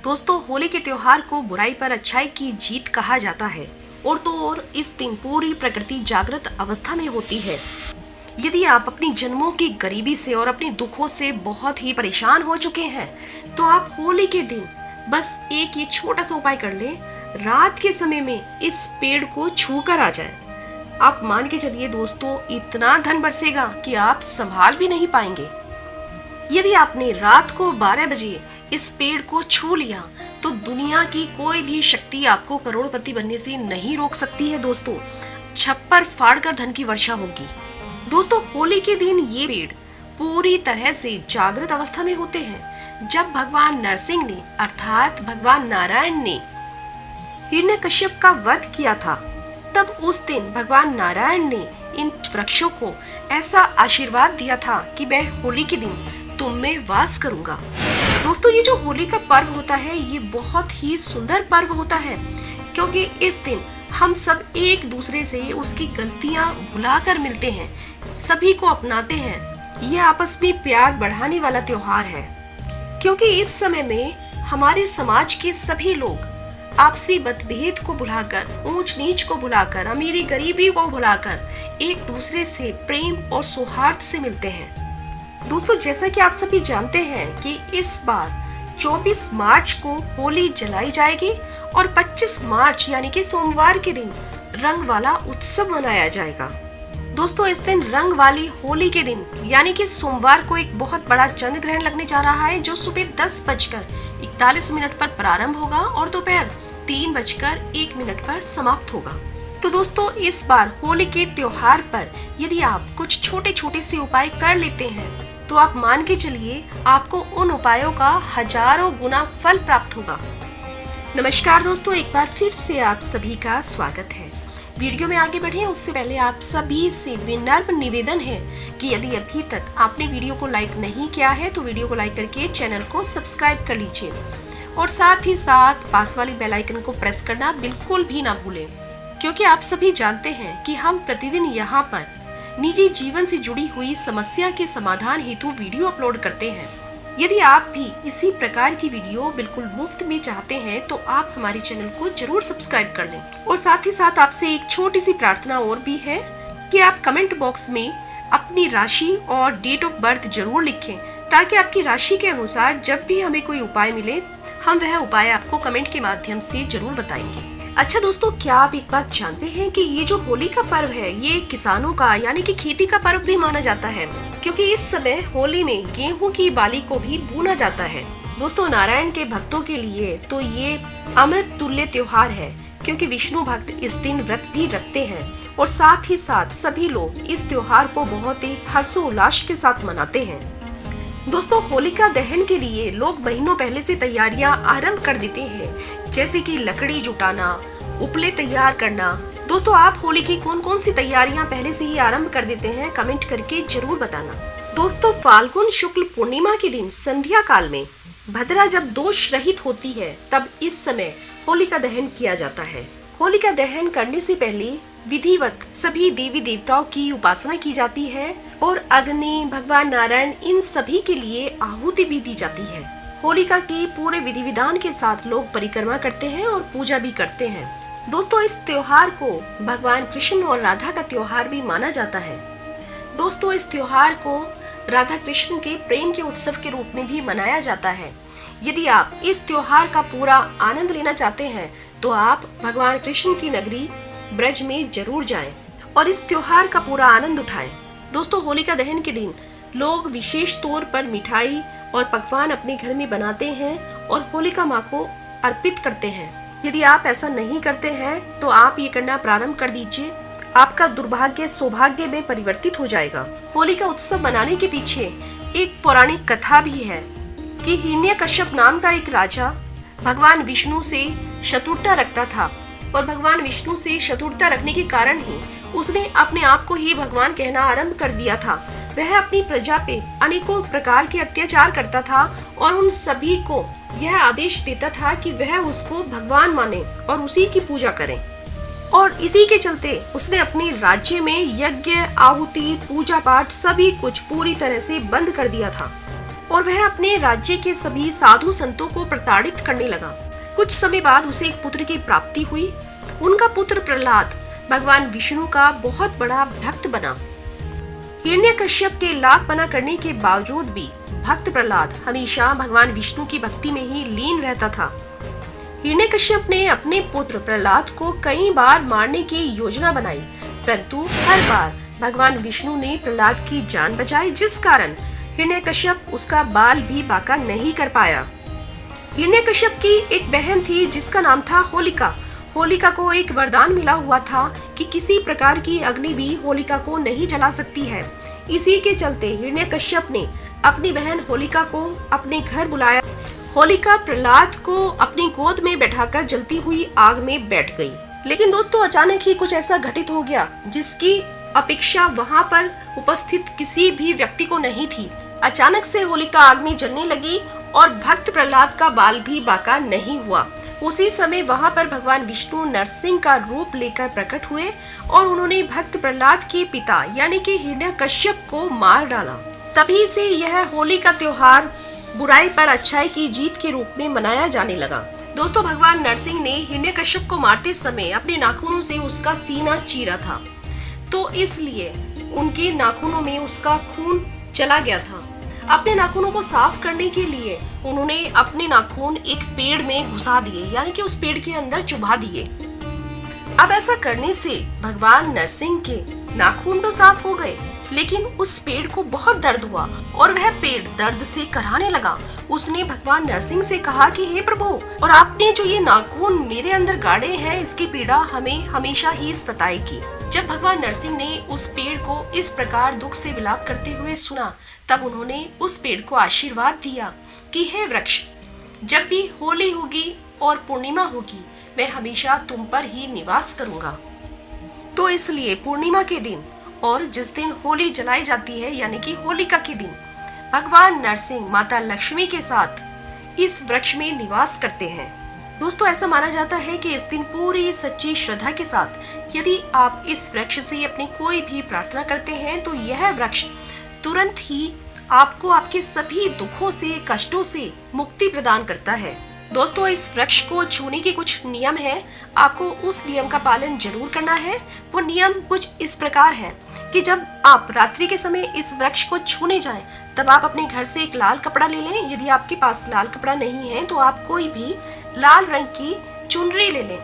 दोस्तों, होली के त्योहार को बुराई पर अच्छाई की जीत कहा जाता है और तो और इस दिन पूरी प्रकृति जागृत अवस्था में होती है। यदि आप अपनी जन्मों की गरीबी से और अपने दुखों से बहुत ही परेशान हो चुके हैं तो आप होली के दिन बस एक ये छोटा सा उपाय कर लें। रात के समय में इस पेड़ को छू कर आ जाए। आप मान के चलिए दोस्तों, इतना धन बरसेगा कि आप संभाल भी नहीं पाएंगे। यदि आपने रात को 12 बजे इस पेड़ को छू लिया तो दुनिया की कोई भी शक्ति आपको करोड़पति बनने से नहीं रोक सकती है। दोस्तों, छप्पर फाड़कर धन की वर्षा होगी। दोस्तों, होली के दिन ये पेड़ पूरी तरह से जागृत अवस्था में होते हैं। जब भगवान नरसिंह ने अर्थात भगवान नारायण ने हिरण्यकश्यप का वध किया था, तब उस दिन भगवान नारायण ने इन वृक्षों को ऐसा आशीर्वाद दिया था कि मैं होली के दिन तुम में वास करूंगा। दोस्तों, ये जो होली का पर्व होता है ये बहुत ही सुंदर पर्व होता है, क्योंकि इस दिन हम सब एक दूसरे से उसकी गलतियां भुलाकर मिलते हैं, सभी को अपनाते हैं। ये आपस में प्यार बढ़ाने वाला त्योहार है, क्योंकि इस समय में हमारे समाज के सभी लोग आपसी मतभेद को भुलाकर, ऊंच नीच को भुलाकर, अमीरी गरीबी को भुलाकर एक दूसरे से प्रेम और सौहार्द से मिलते हैं। दोस्तों, जैसा कि आप सभी जानते हैं कि इस बार 24 मार्च को होली जलाई जाएगी और 25 मार्च यानी कि सोमवार के दिन रंग वाला उत्सव मनाया जाएगा। दोस्तों, इस दिन रंग वाली होली के दिन यानी कि सोमवार को एक बहुत बड़ा चंद्र ग्रहण लगने जा रहा है, जो सुबह 10:41 पर प्रारंभ होगा और दोपहर 3:01 पर समाप्त होगा। तो दोस्तों, इस बार होली के त्योहार पर यदि आप कुछ छोटे छोटे से उपाय कर लेते हैं तो आप मान के चलिए आपको उन उपायों का हजारों गुना फल प्राप्त होगा। नमस्कार दोस्तों, एक बार फिर से आप सभी का स्वागत है। वीडियो में आगे बढ़े उससे पहले आप सभी से विनम्र निवेदन है कि यदि अभी तक आपने वीडियो को लाइक नहीं किया है तो वीडियो को लाइक करके चैनल को सब्सक्राइब कर लीजिए और साथ ही साथ पास वाली बेल आइकन को प्रेस करना बिल्कुल भी ना भूलें, क्योंकि आप सभी जानते हैं कि हम प्रतिदिन यहाँ पर निजी जीवन से जुड़ी हुई समस्या के समाधान हेतु वीडियो अपलोड करते हैं। यदि आप भी इसी प्रकार की वीडियो बिल्कुल मुफ्त में चाहते हैं तो आप हमारे चैनल को जरूर सब्सक्राइब कर लें। और साथ ही साथ आपसे एक छोटी सी प्रार्थना और भी है कि आप कमेंट बॉक्स में अपनी राशि और डेट ऑफ बर्थ जरूर लिखें, ताकि आपकी राशि के अनुसार जब भी हमें कोई उपाय मिले हम वह उपाय आपको कमेंट के माध्यम से जरूर बताएंगे। अच्छा दोस्तों, क्या आप एक बात जानते हैं कि ये जो होली का पर्व है ये किसानों का यानी कि खेती का पर्व भी माना जाता है, क्योंकि इस समय होली में गेहूं की बाली को भी भूना जाता है। दोस्तों, नारायण के भक्तों के लिए तो ये अमृत तुल्य त्योहार है, क्योंकि विष्णु भक्त इस दिन व्रत भी रखते हैं और साथ ही साथ सभी लोग इस त्योहार को बहुत ही हर्षोल्लास के साथ मनाते हैं। दोस्तों, होलिका दहन के लिए लोग महीनों पहले से तैयारियां आरंभ कर देते हैं, जैसे कि लकड़ी जुटाना, उपले तैयार करना। दोस्तों, आप होली की कौन कौन सी तैयारियां पहले से ही आरंभ कर देते हैं, कमेंट करके जरूर बताना। दोस्तों, फाल्गुन शुक्ल पूर्णिमा के दिन संध्या काल में भद्रा जब दोष रहित होती है तब इस समय होलिका दहन किया जाता है। होलिका दहन करने से पहले विधिवत सभी देवी देवताओं की उपासना की जाती है और अग्नि, भगवान नारायण, इन सभी के लिए आहुति भी दी जाती है। होलिका की पूरे विधि विधान के साथ लोग परिक्रमा करते हैं और पूजा भी करते हैं। दोस्तों, इस त्योहार को भगवान कृष्ण और राधा का त्योहार भी माना जाता है। दोस्तों, इस त्योहार को राधा कृष्ण के प्रेम के उत्सव के रूप में भी मनाया जाता है। यदि आप इस त्योहार का पूरा आनंद लेना चाहते हैं तो आप भगवान कृष्ण की नगरी ब्रज में जरूर जाएं और इस त्योहार का पूरा आनंद उठाएं। दोस्तों, होलिका दहन के दिन लोग विशेष तौर पर मिठाई और पकवान अपने घर में बनाते हैं और होलिका माँ को अर्पित करते हैं। यदि आप ऐसा नहीं करते हैं तो आप ये करना प्रारंभ कर दीजिए, आपका दुर्भाग्य सौभाग्य में परिवर्तित हो जाएगा। होलिका उत्सव मनाने के पीछे एक पौराणिक कथा भी है कि हिरण्यकश्यप नाम का एक राजा भगवान विष्णु से शत्रुता रखता था और भगवान विष्णु से शत्रुता रखने के कारण ही उसने अपने आप को ही भगवान कहना आरंभ कर दिया था। वह अपनी प्रजा पे अनेकों प्रकार के अत्याचार करता था और उन सभी को यह आदेश देता था कि वह उसको भगवान माने और उसी की पूजा करें। और इसी के चलते उसने अपने राज्य में यज्ञ, आहुति, पूजा पाठ सभी कुछ पूरी तरह से बंद कर दिया था और वह अपने राज्य के सभी साधु संतों को प्रताड़ित करने लगा। कुछ समय बाद उसे एक पुत्र की प्राप्ति हुई। उनका पुत्र प्रहलाद भगवान विष्णु का बहुत बड़ा भक्त बना। हिरण्यकश्यप के लाख मना करने के बावजूद भी भक्त प्रहलाद हमेशा भगवान विष्णु की भक्ति में ही लीन रहता था। हिरण्यकश्यप ने अपने पुत्र प्रहलाद को कई बार मारने की योजना बनाई, परंतु हर बार भगवान विष्णु ने प्रहलाद की जान बचाई, जिस कारण हिरण्यकश्यप उसका बाल भी बांका नहीं कर पाया। हिरण्यकश्यप की एक बहन थी जिसका नाम था होलिका। होलिका को एक वरदान मिला हुआ था कि किसी प्रकार की अग्नि भी होलिका को नहीं जला सकती है। इसी के चलते हिरण्यकश्यप ने अपनी बहन होलिका को अपने घर बुलाया। होलिका प्रहलाद को अपनी गोद में बैठाकर जलती हुई आग में बैठ गई। लेकिन दोस्तों, अचानक ही कुछ ऐसा घटित हो गया जिसकी अपेक्षा वहां पर उपस्थित किसी भी व्यक्ति को नहीं थी। अचानक से होलिका आग में जलने लगी और भक्त प्रहलाद का बाल भी बांका नहीं हुआ। उसी समय वहां पर भगवान विष्णु नरसिंह का रूप लेकर प्रकट हुए और उन्होंने भक्त प्रहलाद के पिता यानी कि हिरण्यकश्यप को मार डाला। तभी से यह होली का त्योहार बुराई पर अच्छाई की जीत के रूप में मनाया जाने लगा। दोस्तों, भगवान नरसिंह ने हिरण्यकश्यप को मारते समय अपने नाखूनों से उसका सीना चीरा था, तो इसलिए उनके नाखूनों में उसका खून चला गया था। अपने नाखूनों को साफ करने के लिए उन्होंने अपने नाखून एक पेड़ में घुसा दिए, यानी कि उस पेड़ के अंदर चुभा दिए। अब ऐसा करने से भगवान नरसिंह के नाखून तो साफ हो गए, लेकिन उस पेड़ को बहुत दर्द हुआ और वह पेड़ दर्द से कराहने लगा। उसने भगवान नरसिंह से कहा कि हे प्रभु, और आपने जो ये नाखून मेरे अंदर गाड़े हैं, इसकी पीड़ा हमें हमेशा ही सताएगी। जब भगवान नरसिंह ने उस पेड़ को इस प्रकार दुख से विलाप करते हुए सुना, तब उन्होंने उस पेड़ को आशीर्वाद दिया कि हे वृक्ष, जब भी होली होगी और पूर्णिमा होगी, मैं हमेशा तुम पर ही निवास करूंगा। तो इसलिए पूर्णिमा के दिन और जिस दिन होली जलाई जाती है, यानी कि होलिका के दिन, भगवान नरसिंह माता लक्ष्मी के साथ इस वृक्ष में निवास करते हैं। दोस्तों, ऐसा माना जाता है कि इस दिन पूरी सच्ची श्रद्धा के साथ यदि आप इस वृक्ष से अपनी कोई भी प्रार्थना करते हैं, तो यह वृक्ष तुरंत ही आपको आपके सभी दुखों से, कष्टों से मुक्ति प्रदान करता है। दोस्तों, इस वृक्ष को छूने के कुछ नियम हैं। आपको उस नियम का पालन जरूर करना है। वो नियम कुछ इस प्रकार है कि जब आप रात्रि के समय इस वृक्ष को छूने जाएं, तब आप अपने घर से एक लाल कपड़ा ले लें। यदि आपके पास लाल कपड़ा नहीं है तो आप कोई भी लाल रंग की चुनरी ले लें।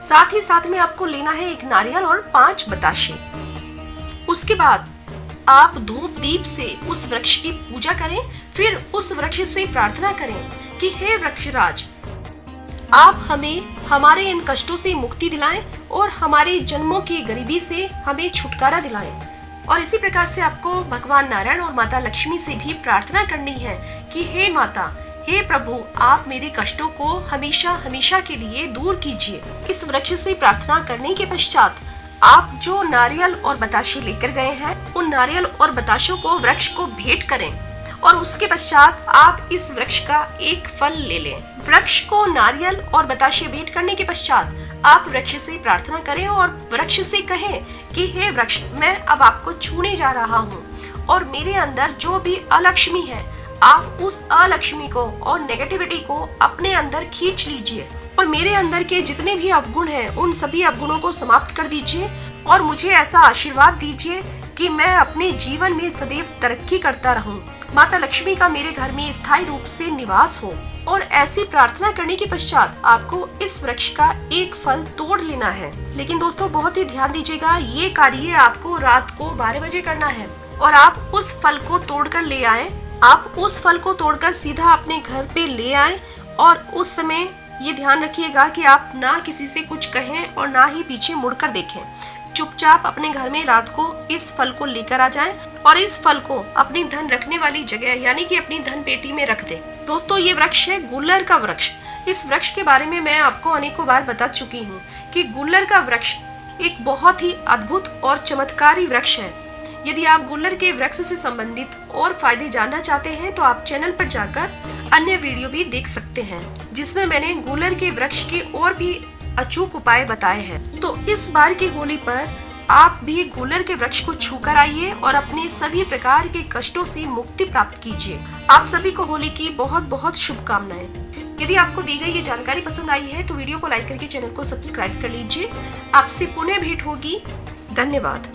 साथ ही साथ में आपको लेना है एक नारियल और 5 बताशे। उसके बाद आप धूप दीप से उस वृक्ष की पूजा करें। फिर उस वृक्ष से प्रार्थना करें कि हे वृक्षराज, आप हमें हमारे इन कष्टों से मुक्ति दिलाएं और हमारे जन्मों की गरीबी से हमें छुटकारा दिलाएं। और इसी प्रकार से आपको भगवान नारायण और माता लक्ष्मी से भी प्रार्थना करनी है कि हे माता, हे प्रभु, आप मेरे कष्टों को हमेशा हमेशा के लिए दूर कीजिए। इस वृक्ष से प्रार्थना करने के पश्चात आप जो नारियल और बताशे लेकर गए हैं, उन नारियल और बताशों को वृक्ष को भेंट करें और उसके पश्चात आप इस वृक्ष का एक फल ले लें। वृक्ष को नारियल और बताशे भेंट करने के पश्चात आप वृक्ष से प्रार्थना करें और वृक्ष से कहें कि हे वृक्ष, मैं अब आपको छूने जा रहा हूँ और मेरे अंदर जो भी अलक्ष्मी है, आप उस अलक्ष्मी को और नेगेटिविटी को अपने अंदर खींच लीजिए और मेरे अंदर के जितने भी अवगुण हैं, उन सभी अवगुणों को समाप्त कर दीजिए और मुझे ऐसा आशीर्वाद दीजिए कि मैं अपने जीवन में सदैव तरक्की करता रहूं। माता लक्ष्मी का मेरे घर में स्थायी रूप से निवास हो। और ऐसी प्रार्थना करने के पश्चात आपको इस वृक्ष का एक फल तोड़ लेना है। लेकिन दोस्तों, बहुत ही ध्यान दीजिएगा, ये कार्य आपको रात को 12 बजे करना है और आप उस फल को तोड़कर ले आए। आप उस फल को तोड़कर सीधा अपने घर पे ले आए और उस समय ये ध्यान रखिएगा कि आप ना किसी से कुछ कहें और ना ही पीछे मुड़कर देखें। चुपचाप अपने घर में रात को इस फल को लेकर आ जाएं और इस फल को अपनी धन रखने वाली जगह यानी कि अपनी धन पेटी में रख दें। दोस्तों, ये वृक्ष है गुल्लर का वृक्ष। इस वृक्ष के बारे में मैं आपको अनेकों बार बता चुकी हूँ कि गुल्लर का वृक्ष एक बहुत ही अद्भुत और चमत्कारी वृक्ष है। यदि आप गुल्लर के वृक्ष से संबंधित और फायदे जानना चाहते हैं तो आप चैनल पर जाकर अन्य वीडियो भी देख सकते हैं, जिसमें मैंने गुल्लर के वृक्ष के और भी अचूक उपाय बताए हैं। तो इस बार की होली पर आप भी गूलर के वृक्ष को छूकर आइए और अपने सभी प्रकार के कष्टों से मुक्ति प्राप्त कीजिए। आप सभी को होली की बहुत बहुत शुभकामनाएं। यदि आपको दी गई ये जानकारी पसंद आई है तो वीडियो को लाइक करके चैनल को सब्सक्राइब कर लीजिए। आपसे पुनः भेंट होगी। धन्यवाद।